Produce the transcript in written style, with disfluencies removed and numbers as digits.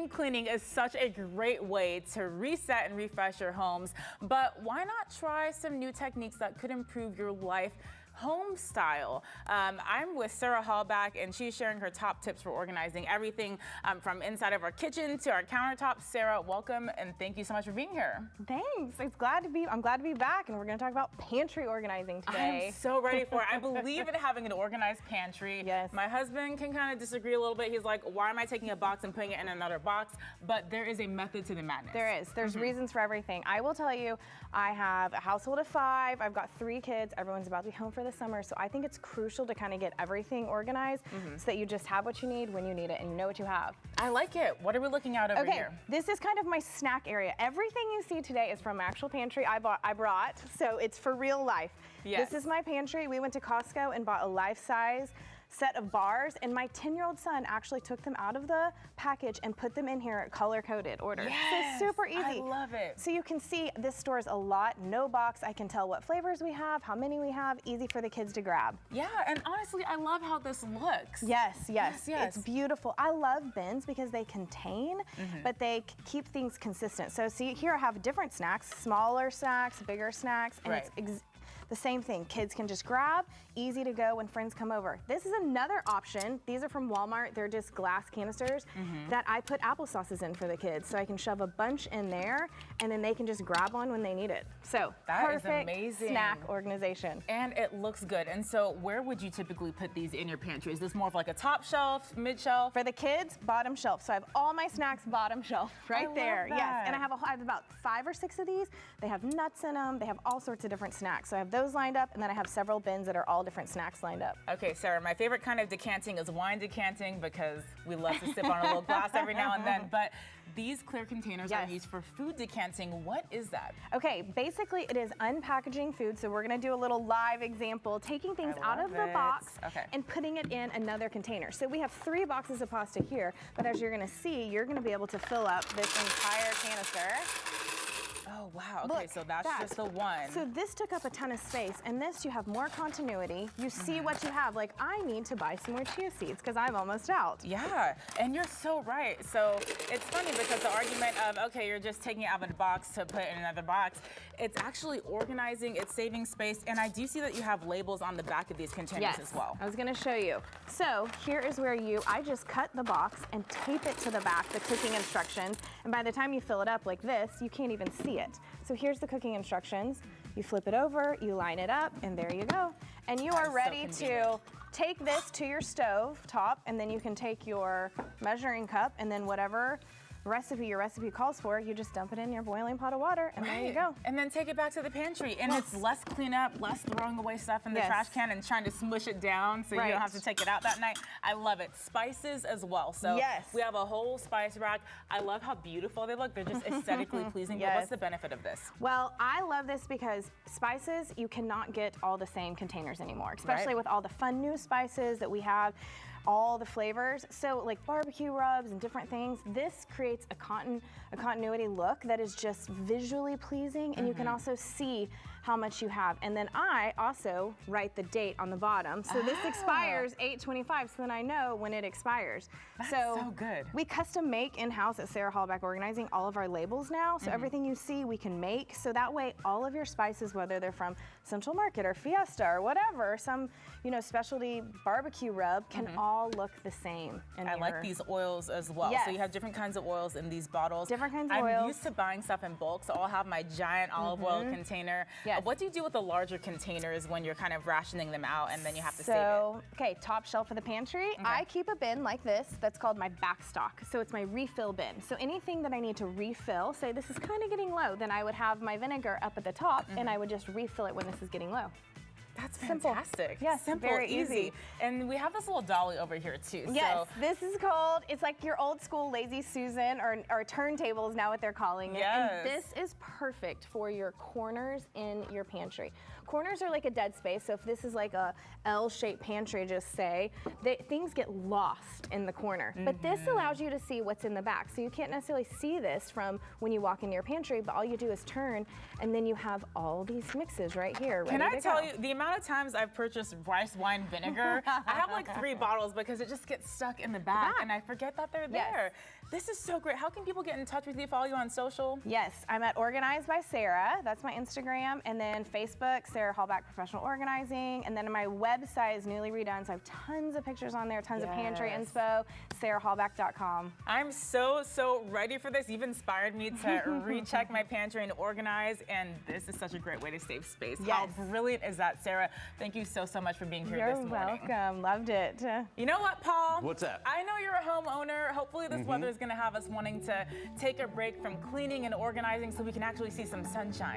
Spring cleaning is such a great way to reset and refresh your homes, but why not try some new techniques that could improve your life home style? I'm with Sarah Halbach, and she's sharing her top tips for organizing everything from inside of our kitchen to our countertops. Sarah, welcome, and thank you so much for being here. Thanks. I'm glad to be back, and we're going to talk about pantry organizing today. I'm so ready for it. I believe in having an organized pantry. Yes. My husband can kind of disagree a little bit. He's like, why am I taking a box and putting it in another box? But there is a method to the madness. There is. There's reasons for everything. I will tell you, I have a household of 5. I've got 3 kids. Everyone's about to be home for the summer, so I think it's crucial to kind of get everything organized so that you just have what you need when you need it and you know what you have. I like it. What are we looking at over here? This is kind of my snack area. Everything you see today is from actual pantry I brought, so it's for real life. Yes. This is my pantry. We went to Costco and bought a life-size set of bars, and my 10-year-old son actually took them out of the package and put them in here color-coded order. Yes, so super easy. I love it. So you can see this stores a lot, no box. I can tell what flavors we have, how many we have, easy for the kids to grab. Yeah, and honestly, I love how this looks. Yes. It's beautiful. I love bins because they contain, but they keep things consistent. So see, here I have different snacks, smaller snacks, bigger snacks, and it's the same thing. Kids can just grab, easy to go when friends come over. This is another option. These are from Walmart. They're just glass canisters that I put applesauces in for the kids. So I can shove a bunch in there, and then they can just grab one when they need it. So that is perfect amazing. Snack organization. And it looks good. And so where would you typically put these in your pantry? Is this more of like a top shelf, mid shelf? For the kids, bottom shelf. So I have all my snacks bottom shelf right there. Love that. Yes, and I have about 5 or 6 of these. They have nuts in them. They have all sorts of different snacks. So I have those lined up, and then I have several bins that are all different snacks lined up. Okay, Sarah, my favorite kind of decanting is wine decanting because we love to sip on a little glass every now and then, but these clear containers are used for food decanting. What is that? Okay, basically it is unpackaging food, so we're gonna do a little live example, taking things out of the box and putting it in another container. So we have 3 boxes of pasta here, but as you're gonna see, you're gonna be able to fill up this entire canister. Oh, wow. Okay, Look, so that's just the one. So this took up a ton of space, and this you have more continuity. You see what you have. Like, I need to buy some more chia seeds because I'm almost out. Yeah, and you're so right. So it's funny because the argument of, okay, you're just taking it out of the box to put in another box, it's actually organizing, it's saving space, and I do see that you have labels on the back of these containers as well. I was gonna show you. So here is where I just cut the box and tape it to the back, the cooking instructions, and by the time you fill it up like this, you can't even see it. So here's the cooking instructions. You flip it over, you line it up, and there you go. And you are ready to take this to your stove top, and then you can take your measuring cup, and then whatever your recipe calls for, you just dump it in your boiling pot of water, and there you go. And then take it back to the pantry, and it's less cleanup, less throwing away stuff in the trash can and trying to smush it down so you don't have to take it out that night. I love it. Spices as well. So we have a whole spice rack. I love how beautiful they look. They're just aesthetically pleasing. But what's the benefit of this? Well, I love this because spices, you cannot get all the same containers anymore, especially with all the fun new spices that we have. All the flavors, so like barbecue rubs and different things. This creates a continuity look that is just visually pleasing, and you can also see how much you have. And then I also write the date on the bottom. So this expires 8/25, so then I know when it expires. That's so good. We custom make in-house at Sarah Halbach Organizing all of our labels now. So everything you see we can make. So that way all of your spices, whether they're from Central Market or Fiesta or whatever, some specialty barbecue rub, can all look the same. I like these oils as well. So you have different kinds of oils in these bottles. Different kinds of oils. I'm used to buying stuff in bulk, so I'll have my giant olive oil container. What do you do with the larger containers when you're kind of rationing them out and then you have to save it? Okay, top shelf of the pantry. I keep a bin like this that's called my back stock. So it's my refill bin. So anything that I need to refill, say this is kind of getting low, then I would have my vinegar up at the top and I would just refill it when this is getting low. That's fantastic. Yes, simple, very easy. And we have this little dolly over here too. Yes, this is called, it's like your old school Lazy Susan or turntable is now what they're calling it. And this is perfect for your corners in your pantry. Corners are like a dead space, so if this is like a L-shaped pantry, just say, things get lost in the corner. But this allows you to see what's in the back. So you can't necessarily see this from when you walk into your pantry, but all you do is turn, and then you have all these mixes right here. Can I tell you, the amount of times I've purchased rice wine vinegar, I have like 3 bottles because it just gets stuck in the back and I forget that they're there. This is so great. How can people get in touch with you, follow you on social? Yes, I'm at Organize by Sarah. That's my Instagram. And then Facebook, Sarah Halbach Professional Organizing. And then my website is newly redone, so I have tons of pictures on there, tons of pantry info, sarahhalbach.com. I'm so ready for this. You've inspired me to recheck my pantry and organize, and this is such a great way to save space. Yes. How brilliant is that, Sarah? Thank you so much for being here this morning. You're welcome. Loved it. You know what, Paul? What's that? I know you're a homeowner. Hopefully this weather is going to have us wanting to take a break from cleaning and organizing so we can actually see some sunshine.